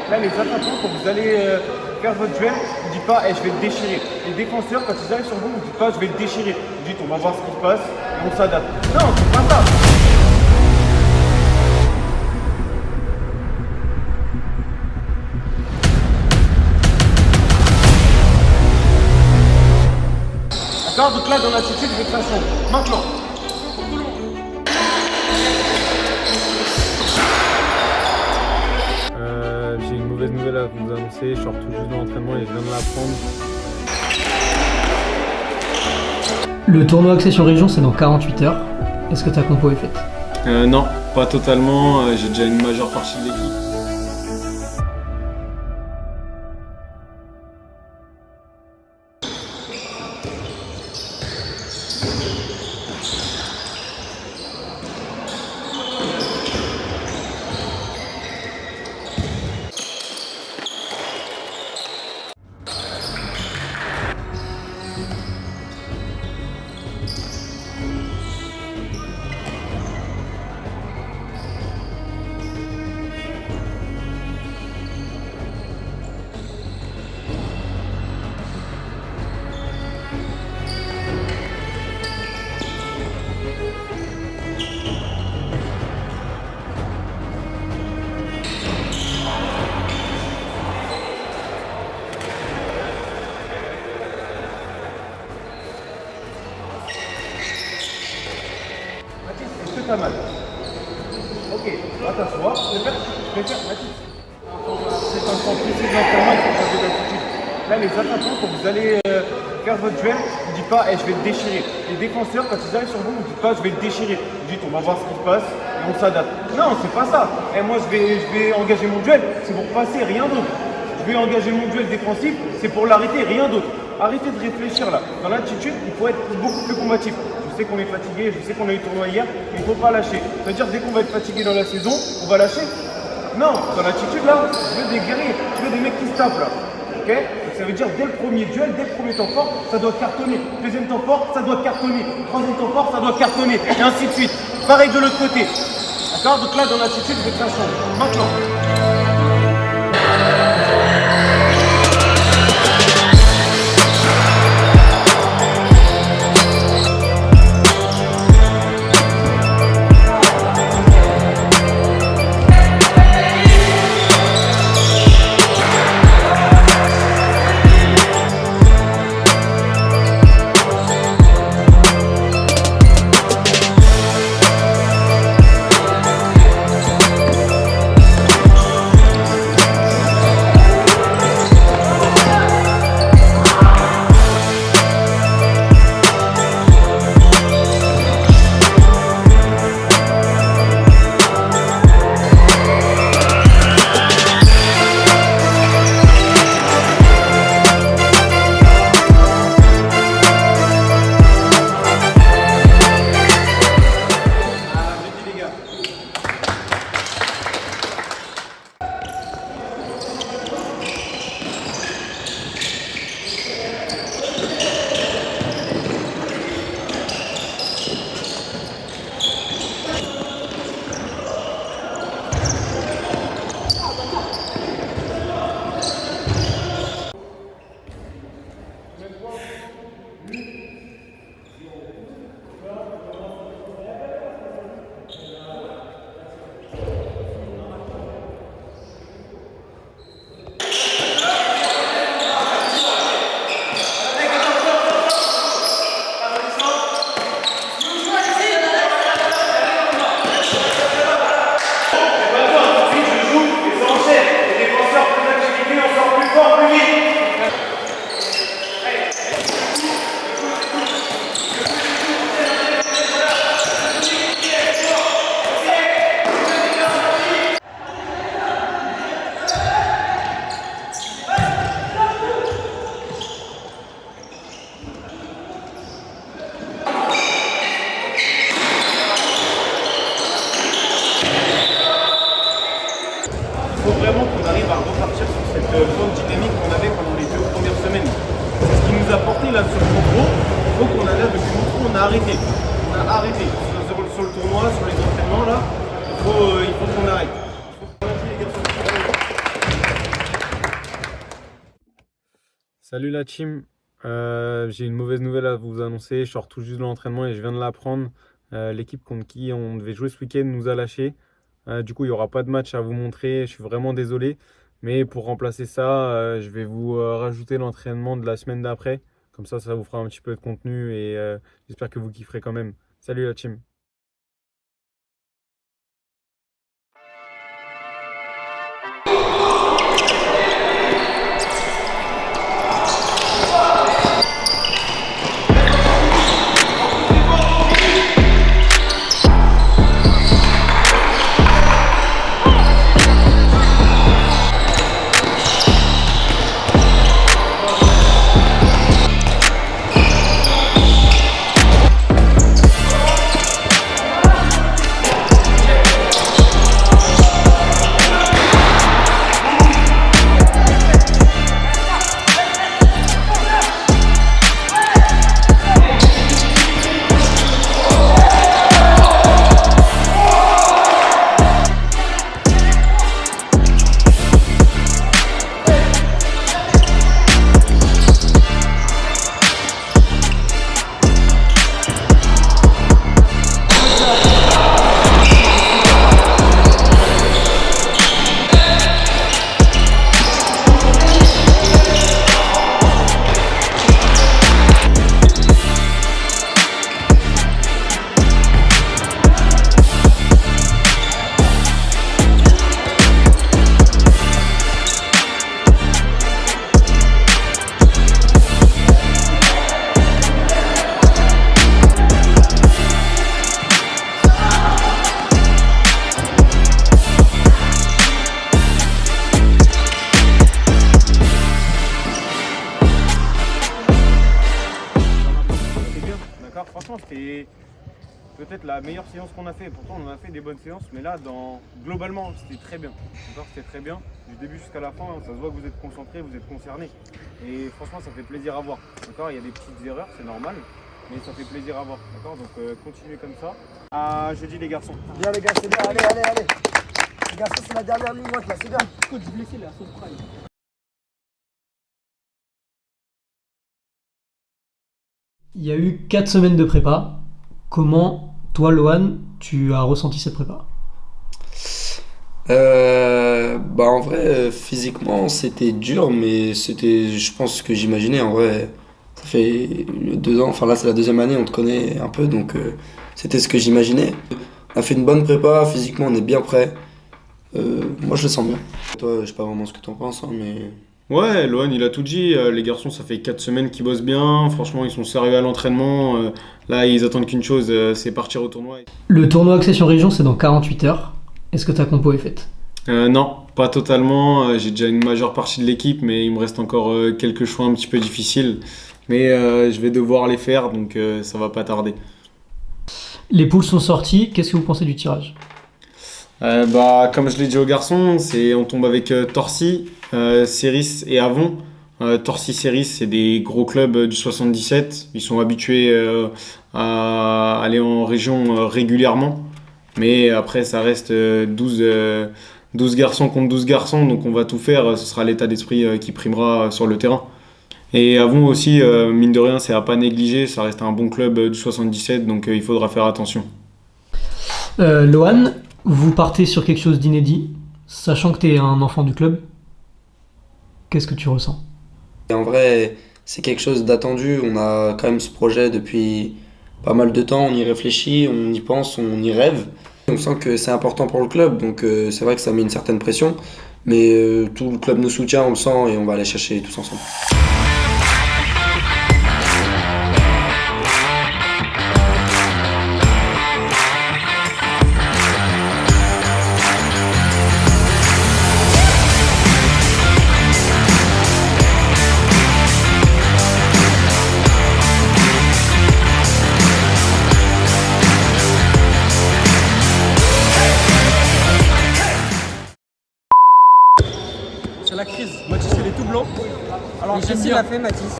Là, les attaquants, quand vous allez faire votre duel, vous ne dites pas je vais le déchirer. Les défenseurs, quand ils arrivent sur vous, vous ne dites pas je vais le déchirer. Vous dites on va voir ce qui se passe et on s'adapte. Non, c'est pas ça. D'accord. Donc là, dans l'attitude, je veux que ça change. Maintenant. J'ai une mauvaise nouvelle à vous annoncer, je sors tout juste de l'entraînement et je viens de l'apprendre. Le tournoi Accession Région, c'est dans 48 heures. Est-ce que ta compo est faite? Non, pas totalement, j'ai déjà une majeure partie de l'équipe. Est-ce que t'as mal? Ok, va t'asseoir. Je vais faire, Mathis. C'est un temps précis d'entraînement, il faut changer d'attitude. Là, les attaquants, quand vous allez faire votre duel, vous ne dites pas je vais le déchirer. Les défenseurs, quand ils arrivent sur vous, vous ne dites pas je vais le déchirer. Vous dites on va voir ce qui se passe et on s'adapte. Non, c'est pas ça. Et moi, je vais engager mon duel, c'est pour passer, rien d'autre. Je vais engager mon duel défensif, c'est pour l'arrêter, rien d'autre. Arrêtez de réfléchir là. Dans l'attitude, il faut être beaucoup plus combatif. Je sais qu'on est fatigué, je sais qu'on a eu le tournoi hier, mais il ne faut pas lâcher. C'est-à-dire dès qu'on va être fatigué dans la saison, on va lâcher? Non, dans l'attitude là, je veux des guerriers, je veux des mecs qui se tapent là. Ok? Donc ça veut dire dès le premier duel, dès le premier temps fort, ça doit cartonner. Deuxième temps fort, ça doit cartonner. Troisième temps fort, ça doit cartonner. Et ainsi de suite. Pareil de l'autre côté. D'accord? Donc là, dans l'attitude, je veux que ça change. Maintenant. faut vraiment qu'on arrive à repartir sur cette bonne dynamique qu'on avait pendant les 2 premières semaines. C'est ce qui nous a porté là sur le gros. Il faut qu'on arrête depuis longtemps, on a arrêté. On a arrêté. Sur le tournoi, sur les entraînements là, il faut qu'on arrête. Salut la team. J'ai une mauvaise nouvelle à vous annoncer. Je sors tout juste de l'entraînement et je viens de l'apprendre. L'équipe contre qui on devait jouer ce week-end nous a lâchés. Du coup, il n'y aura pas de match à vous montrer. Je suis vraiment désolé. Mais pour remplacer ça, je vais vous rajouter l'entraînement de la semaine d'après. Comme ça vous fera un petit peu de contenu et j'espère que vous kifferez quand même. Salut la team. Franchement, c'était peut-être la meilleure séance qu'on a fait. Pourtant, on a fait des bonnes séances, mais là, globalement, c'était très bien. C'était très bien. Du début jusqu'à la fin, ça se voit que vous êtes concentrés, vous êtes concernés. Et franchement, ça fait plaisir à voir. Il y a des petites erreurs, c'est normal, mais ça fait plaisir à voir. Donc, continuez comme ça. À jeudi, les garçons. Bien, les gars, c'est bien. Allez. Les garçons, c'est la dernière ligne droite, là, c'est bien. Coach blessé là, son prime. Il y a eu 4 semaines de prépa. Comment, toi, Lohan, tu as ressenti cette prépa? En vrai, physiquement, c'était dur, mais c'était, je pense, ce que j'imaginais. En vrai, ça fait 2 ans, enfin là, c'est la 2e année, on te connaît un peu, donc c'était ce que j'imaginais. On a fait une bonne prépa, physiquement, on est bien prêt. Moi, je le sens bien. Toi, je sais pas vraiment ce que tu en penses, hein, mais... Ouais, Lohan, il a tout dit. Les garçons, ça fait 4 semaines qu'ils bossent bien. Franchement, ils sont sérieux à l'entraînement. Là, ils attendent qu'une chose, c'est partir au tournoi. Le tournoi Accession Région, c'est dans 48 heures. Est-ce que ta compo est faite? Non, pas totalement. J'ai déjà une majeure partie de l'équipe, mais il me reste encore quelques choix un petit peu difficiles. Mais je vais devoir les faire, donc ça va pas tarder. Les poules sont sorties. Qu'est-ce que vous pensez du tirage? Comme je l'ai dit aux garçons, on tombe avec Torcy, Céris et Avon. Torcy, Céris, c'est des gros clubs du 77. Ils sont habitués à aller en région régulièrement. Mais après, ça reste 12 garçons contre 12 garçons. Donc on va tout faire. Ce sera l'état d'esprit qui primera sur le terrain. Et Avon aussi, mine de rien, c'est à pas négliger. Ça reste un bon club du 77. Donc il faudra faire attention. Lohan, vous partez sur quelque chose d'inédit, sachant que tu es un enfant du club. Qu'est-ce que tu ressens? Et en vrai, c'est quelque chose d'attendu. On a quand même ce projet depuis pas mal de temps. On y réfléchit, on y pense, on y rêve. On sent que c'est important pour le club, donc c'est vrai que ça met une certaine pression. Mais tout le club nous soutient, on le sent et on va aller chercher tous ensemble. C'est la crise. Mathis, il est tout blanc. Alors, qu'est-ce qu'il a fait, Mathis?